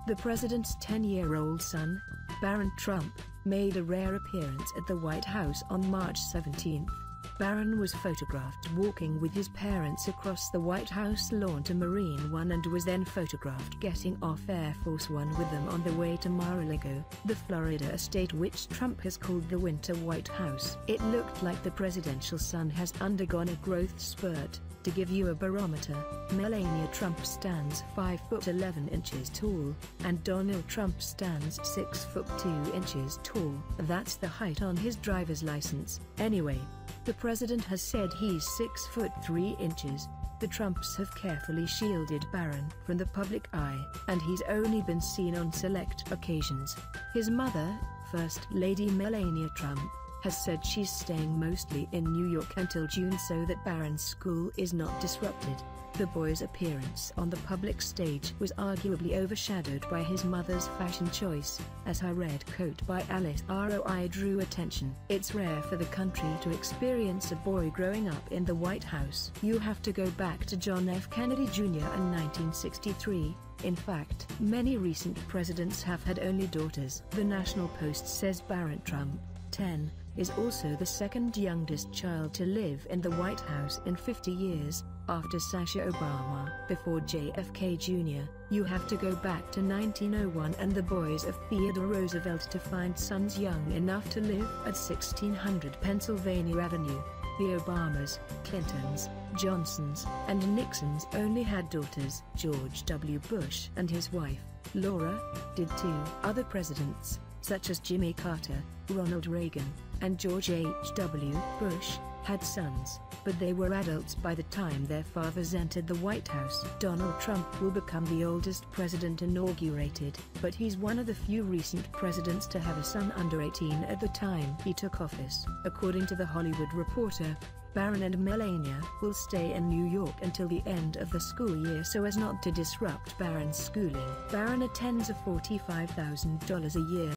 The president's 10-year-old son, Barron Trump, made a rare appearance at the White House on March 17. Barron was photographed walking with his parents across the White House lawn to Marine One and was then photographed getting off Air Force One with them on the way to Mar-a-Lago, the Florida estate which Trump has called the Winter White House. It looked like the presidential son has undergone a growth spurt. To give you a barometer, Melania Trump stands 5 foot 11 inches tall, and Donald Trump stands 6 foot 2 inches tall. That's the height on his driver's license. Anyway, the president has said he's 6 foot 3 inches. The Trumps have carefully shielded Barron from the public eye, and he's only been seen on select occasions. His mother, First Lady Melania Trump, has said she's staying mostly in New York until June so that Barron's school is not disrupted. The boy's appearance on the public stage was arguably overshadowed by his mother's fashion choice, as her red coat by Alice ROI drew attention. It's rare for the country to experience a boy growing up in the White House. You have to go back to John F. Kennedy Jr. in 1963. In fact, many recent presidents have had only daughters. The National Post says Barron Trump, 10, is also the second youngest child to live in the White House in 50 years, after Sasha Obama. Before JFK Jr., you have to go back to 1901 and the boys of Theodore Roosevelt to find sons young enough to live at 1600 Pennsylvania Avenue. The Obamas, Clintons, Johnsons, and Nixons only had daughters. George W. Bush and his wife, Laura, did too. Other presidents, such as Jimmy Carter, Ronald Reagan, and George H.W. Bush, had sons, but they were adults by the time their fathers entered the White House. Donald Trump will become the oldest president inaugurated, but he's one of the few recent presidents to have a son under 18 at the time he took office. According to The Hollywood Reporter, Barron and Melania will stay in New York until the end of the school year so as not to disrupt Barron's schooling. Barron attends a $45,000 a year